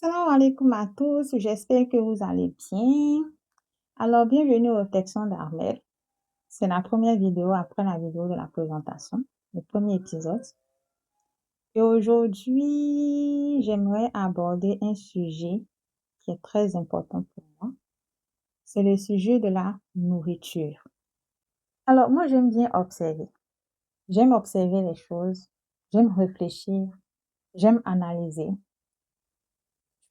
Salam alaikum à tous, j'espère que vous allez bien. Alors, bienvenue aux Réflexions d'Ahmed. C'est la première vidéo après la vidéo de la présentation, le premier épisode. Et aujourd'hui, j'aimerais aborder un sujet qui est très important pour moi. C'est le sujet de la nourriture. Alors, moi, j'aime bien observer. J'aime observer les choses, j'aime réfléchir, j'aime analyser.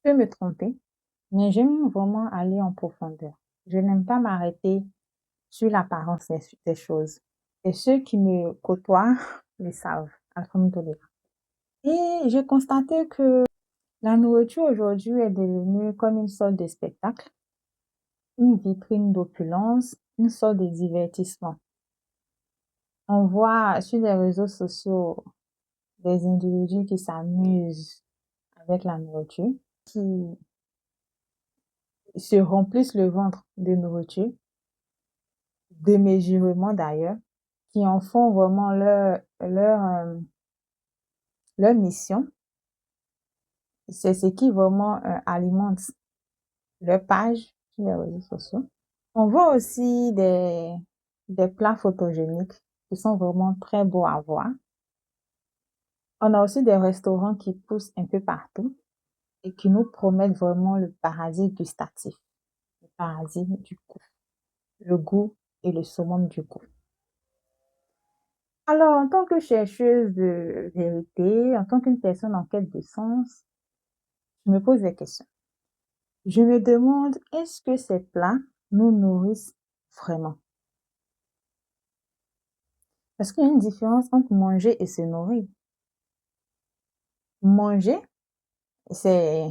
Je peux me tromper, mais j'aime vraiment aller en profondeur. Je n'aime pas m'arrêter sur l'apparence des choses. Et ceux qui me côtoient le savent, alhamdoulilah. Et j'ai constaté que la nourriture aujourd'hui est devenue comme une sorte de spectacle, une vitrine d'opulence, une sorte de divertissement. On voit sur les réseaux sociaux des individus qui s'amusent avec la nourriture, qui se remplissent le ventre de nourriture, démesurément d'ailleurs, qui en font vraiment leur mission. C'est ce qui vraiment alimente leur page sur les réseaux sociaux. On voit aussi des plats photogéniques qui sont vraiment très beaux à voir. On a aussi des restaurants qui poussent un peu partout et qui nous promettent vraiment le paradis gustatif, le paradis du goût, le goût et le summum du goût. Alors, en tant que chercheuse de vérité, en tant qu'une personne en quête de sens, je me pose des questions. Je me demande, est-ce que ces plats nous nourrissent vraiment? Parce qu'il y a une différence entre manger et se nourrir. Manger, c'est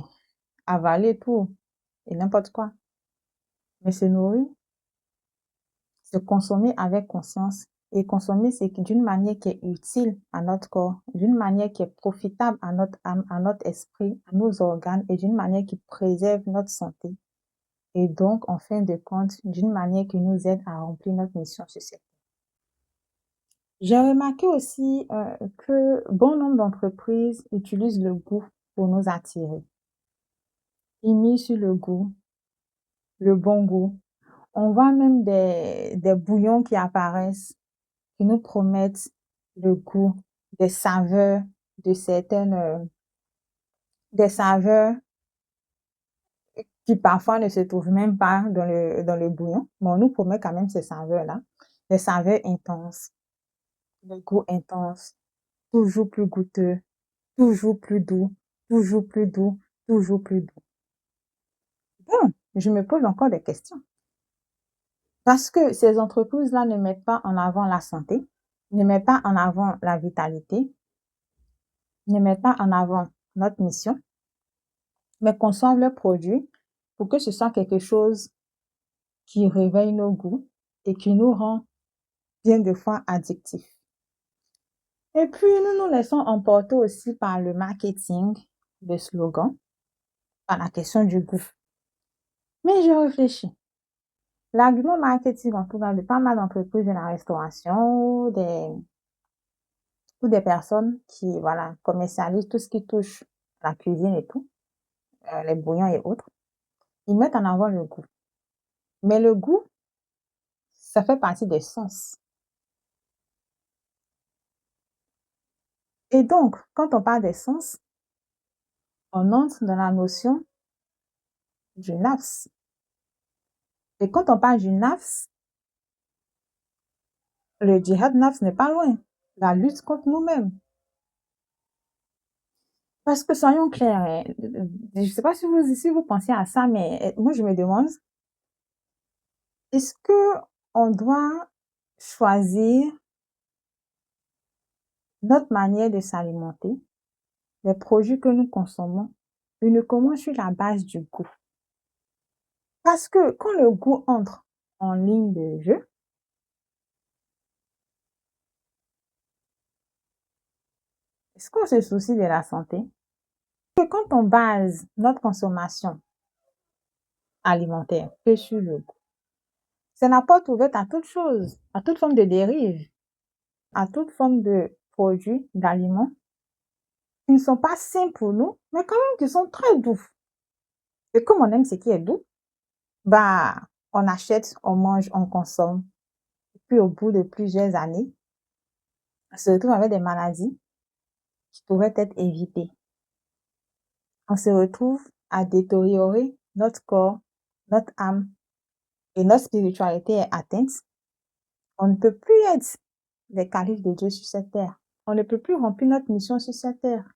avaler tout et n'importe quoi. Mais se nourrir, c'est consommer avec conscience. Et consommer, c'est d'une manière qui est utile à notre corps, d'une manière qui est profitable à notre âme, à notre esprit, à nos organes, et d'une manière qui préserve notre santé. Et donc, en fin de compte, d'une manière qui nous aide à remplir notre mission sur cette terre. J'ai remarqué aussi que bon nombre d'entreprises utilisent le goût pour nous attirer. Ils misent sur le goût, le bon goût. On voit même des bouillons qui apparaissent, qui nous promettent le goût, des saveurs de des saveurs qui parfois ne se trouvent même pas dans le bouillon, mais on nous promet quand même ces saveurs-là, des saveurs intenses, le goût intense, toujours plus goûteux, toujours plus doux, toujours plus doux, toujours plus doux. Bon, je me pose encore des questions. Parce que ces entreprises-là ne mettent pas en avant la santé, ne mettent pas en avant la vitalité, ne mettent pas en avant notre mission, mais conçoivent leurs produits pour que ce soit quelque chose qui réveille nos goûts et qui nous rend bien des fois addictifs. Et puis, nous nous laissons emporter aussi par le marketing, le slogan, par la question du goût. Mais je réfléchis. L'argument marketing, en tout cas, de pas mal d'entreprises de la restauration, ou des personnes qui, voilà, commercialisent tout ce qui touche la cuisine et tout, les bouillons et autres, ils mettent en avant le goût. Mais le goût, ça fait partie des sens. Et donc, quand on parle des sens, on entre dans la notion du nafs. Et quand on parle du nafs, le djihad nafs n'est pas loin. La lutte contre nous-mêmes. Parce que soyons clairs, hein, je ne sais pas si vous pensez à ça, mais moi je me demande, est-ce que on doit choisir notre manière de s'alimenter, les produits que nous consommons, uniquement sur la base du goût? Parce que quand le goût entre en ligne de jeu, est-ce qu'on se soucie de la santé? Que quand on base notre consommation alimentaire que sur le goût, c'est la porte ouverte à toute chose, à toute forme de dérive, à toute forme de produits, d'aliments qui ne sont pas sains pour nous, mais quand même qui sont très doux. Et comme on aime ce qui est doux, bah, on achète, on mange, on consomme. Puis au bout de plusieurs années, on se retrouve avec des maladies qui pourraient être évitées. On se retrouve à détériorer notre corps, notre âme et notre spiritualité est atteinte. On ne peut plus être les califs de Dieu sur cette terre. On ne peut plus remplir notre mission sur cette terre.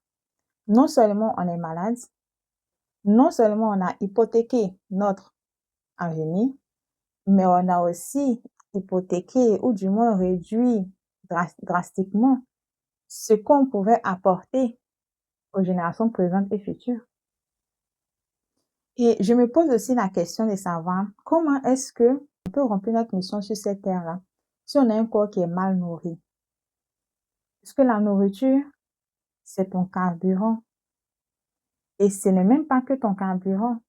Non seulement on est malade, non seulement on a hypothéqué notre avenir, mais on a aussi hypothéqué ou du moins réduit drastiquement ce qu'on pouvait apporter aux générations présentes et futures. Et je me pose aussi la question de savoir comment est-ce que on peut remplir notre mission sur cette terre-là si on a un corps qui est mal nourri. Est-ce que la nourriture, c'est ton carburant? Et ce n'est même pas que ton carburant.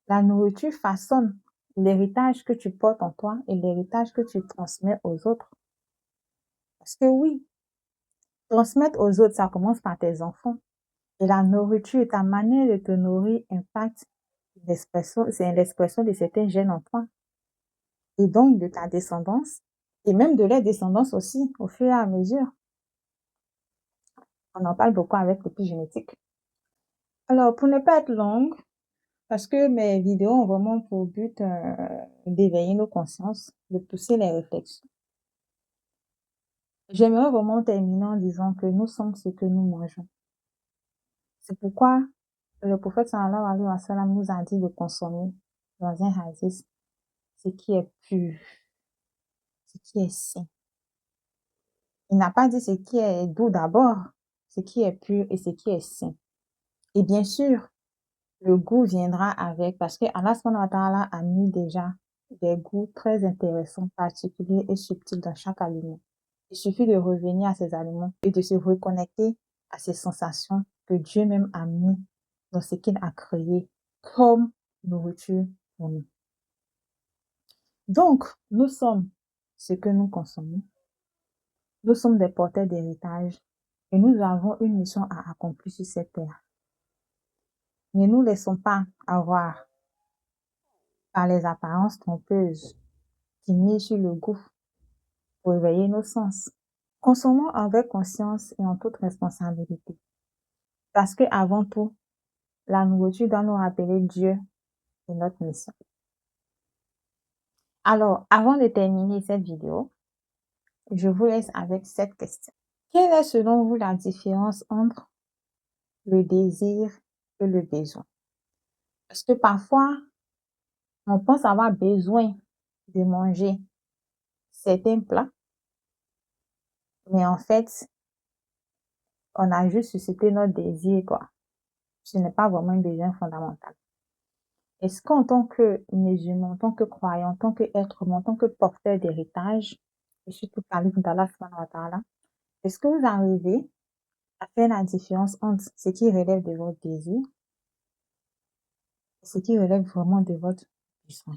La nourriture façonne l'héritage que tu portes en toi et l'héritage que tu transmets aux autres. Parce que oui, transmettre aux autres, ça commence par tes enfants. Et la nourriture, ta manière de te nourrir impacte c'est l'expression de certains gènes en toi. Et donc de ta descendance, et même de leur descendance aussi, au fur et à mesure. On en parle beaucoup avec l'épigénétique. Alors, pour ne pas être longue, parce que mes vidéos ont vraiment pour but d'éveiller nos consciences, de pousser les réflexions. J'aimerais vraiment terminer en disant que nous sommes ce que nous mangeons. C'est pourquoi le prophète sallallahu alayhi wa sallam nous a dit de consommer dans un hadith ce qui est pur, ce qui est sain. Il n'a pas dit ce qui est doux d'abord, ce qui est pur et ce qui est sain. Et bien sûr, le goût viendra avec, parce que Allah subhanahu wa ta'ala a mis déjà des goûts très intéressants, particuliers et subtils dans chaque aliment. Il suffit de revenir à ces aliments et de se reconnecter à ces sensations que Dieu même a mis dans ce qu'il a créé comme nourriture pour nous. Donc, nous sommes ce que nous consommons. Nous sommes des porteurs d'héritage et nous avons une mission à accomplir sur cette terre. Ne nous laissons pas avoir par les apparences trompeuses qui nuisent sur le goût pour éveiller nos sens. Consommons avec conscience et en toute responsabilité. Parce que avant tout, la nourriture doit nous rappeler Dieu et notre mission. Alors, avant de terminer cette vidéo, je vous laisse avec cette question. Quelle est selon vous la différence entre le désir et le besoin? Parce que parfois, on pense avoir besoin de manger certains plats, mais en fait, on a juste suscité notre désir, quoi. Ce n'est pas vraiment un besoin fondamental. Est-ce qu'en tant que musulman, en tant que croyant, en tant qu'être humain, en tant que porteur d'héritage, et surtout calife d'Allah subhanahu wa ta'ala, est-ce que vous arrivez à faire la différence entre ce qui relève de votre désir et ce qui relève vraiment de votre besoin?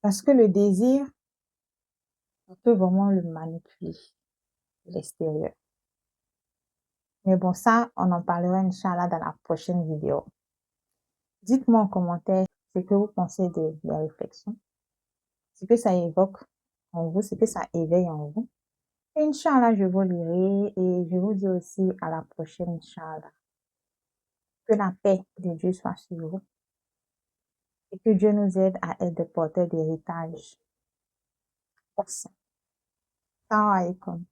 Parce que le désir, on peut vraiment le manipuler de l'extérieur. Mais bon, ça, on en parlera, Inch'Allah, dans la prochaine vidéo. Dites-moi en commentaire ce que vous pensez de la réflexion, ce que ça évoque en vous, ce que ça éveille en vous. Et Inch'Allah, je vous lirai et je vous dis aussi à la prochaine, Inch'Allah. Que la paix de Dieu soit sur vous et que Dieu nous aide à être des porteurs d'héritage. Assalamu alaikum.